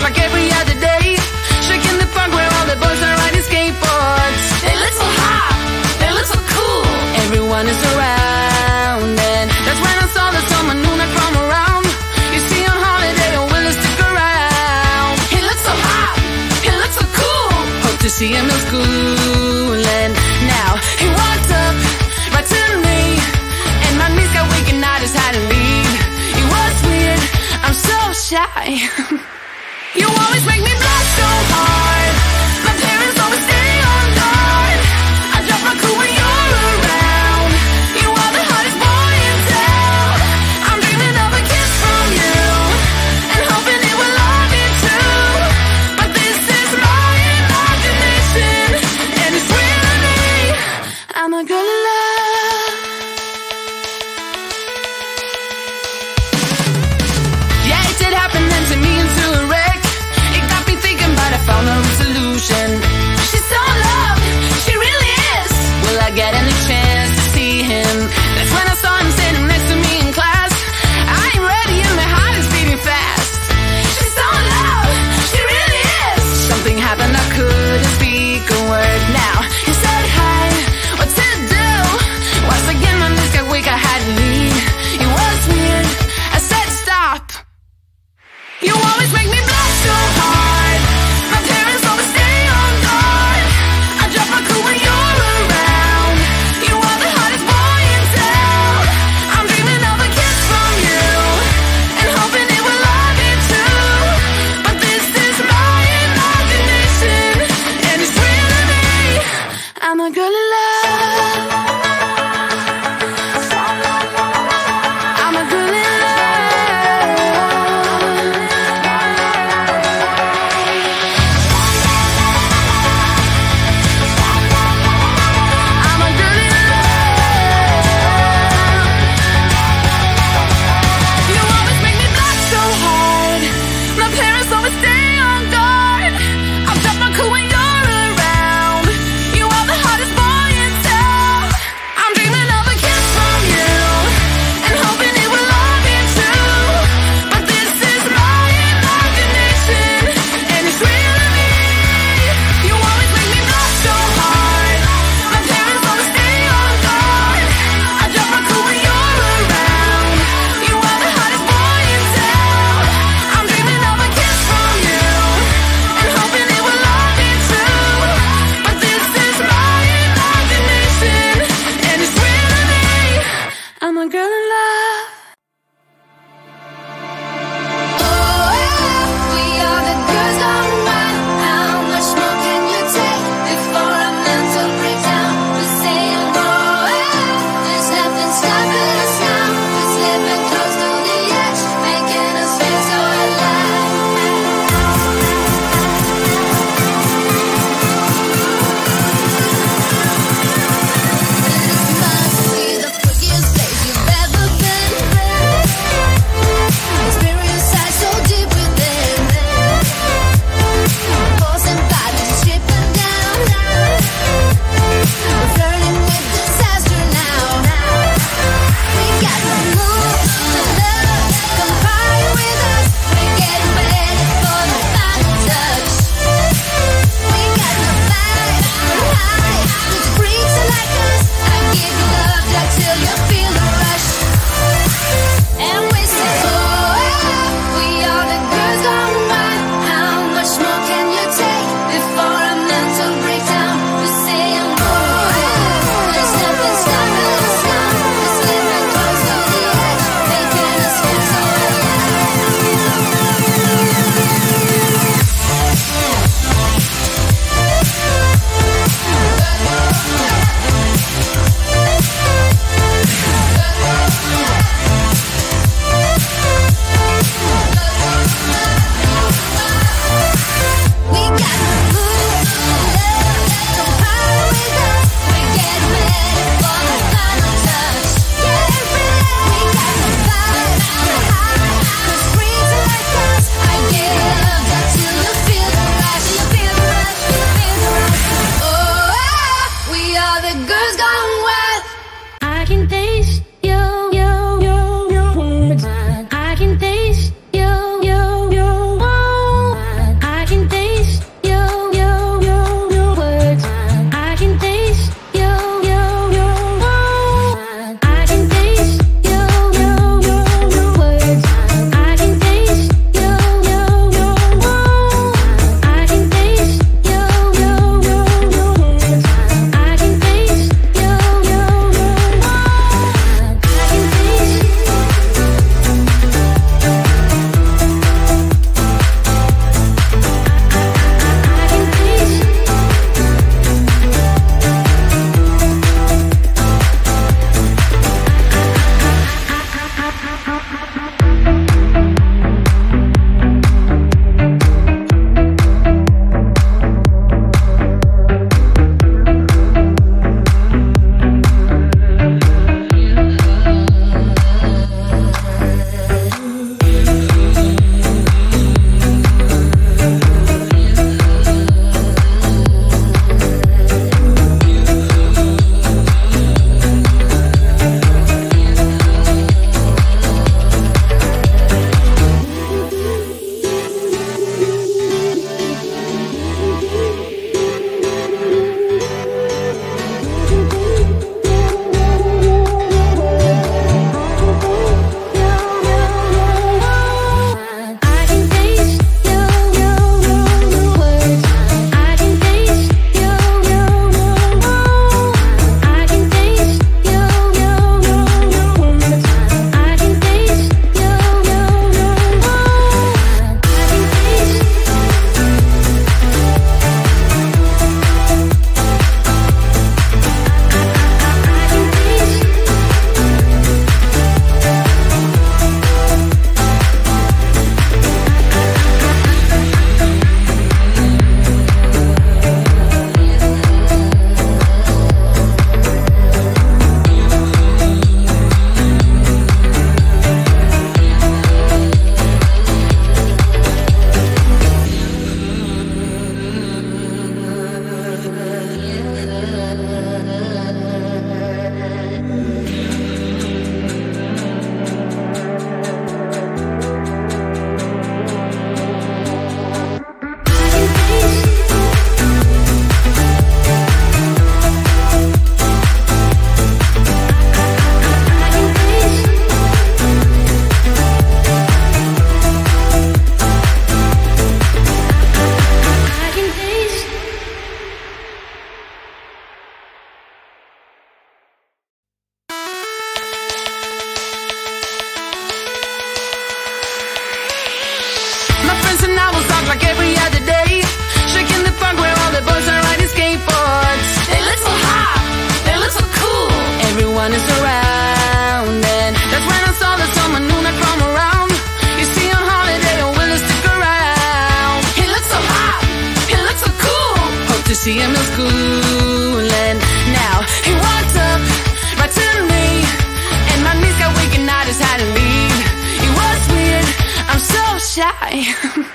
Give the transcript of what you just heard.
like every other day. Shaking the park where all the boys are riding skateboards. They look so hot, they look so cool. Everyone is around, and that's when I saw that someone new like from around. You see on holiday, or will stick around. He looks so hot, he looks so cool. Hope to see him in school. And now he walked up right to me, and my knees got weak and I just had to leave. It was weird, I'm so shy. You always make me blush so hard. My parents always stay on guard. I drop my cool when you're around. You are the hottest boy in town. I'm dreaming of a kiss from you, and hoping it will love me too. But this is my imagination, and it's real to me. I'm a girl in love. Yeah, it did happen then to me into a wreck. It got me thinking, but I found a solution. She's so in love, she really is. Will I get any chance to see him? That's when I saw him standing next to me in class. I ain't ready and my heart is beating fast. She's so in love, she really is. Something happened, I couldn't speak a word. Now he said hi, what to do? Once again my knees got weak, I had to leave. It was weird, I said stop. You always make me blush so hard. My parents always stay on guard. I drop my cool when you're around. You are the hottest boy in town. I'm dreaming of a kiss from you, and hoping it will love me too. But this is my imagination, and it's real to me. I'm a girl in love. I'm a girl in love. I'm a girl in love. You always make me blush so hard. My parents always stay on guard. I drop my cool when you're around. You are the hottest boy in town. I'm dreaming of a kiss from you, and hoping it will love me too. But this is my imagination, and it's real to me. You always make me blush so hard. My parents always stay on guard. I drop my cool when you're around. You are the hottest boy in town. I'm dreaming of a kiss from you, and hoping it will love me too. But this is my imagination, and it's real to me. I'm a girl in love. We are the girls gone wild. How much more can you take before a mental breakdown? We're saying go ahead. There's nothing stopping us now. We're slipping close to the edge, making us feel so alive. This must be the freakiest place you've ever been. Experience lies so deep within. Forcing bodies tripping down. We're flirting with disaster now. We got the mood, the love, come party with us. We're getting ready for the final touch. We got the vibe, we're high, with freaks like us. I give you love like till you feel the rush. And we say, oh, we are the girls gone wild. How much more can you take before a mental breakdown? We're saying, oh, there's nothing stopping us now. We're slipping close to the edge, making us feel so we got the mood, the love, come party with us. We're getting ready for the final touch. Get ready, we got the vibe, we're high, 'cause freaks like us. I give love like till you feel the rush. You feel the rush, you feel the rush. Oh, we are the girls gone wild. I can taste you, I can taste you, other day, shaking the park where all the boys are riding skateboards. They look so hot, they look so cool. Everyone is around, and that's when I saw that someone new not from around. Is he on holiday or will he stick around? He looks so hot, he looks so cool. Hope to see him in school. And now he walked up right to me, and my knees got weak and I just had to leave. It was weird, I'm so shy.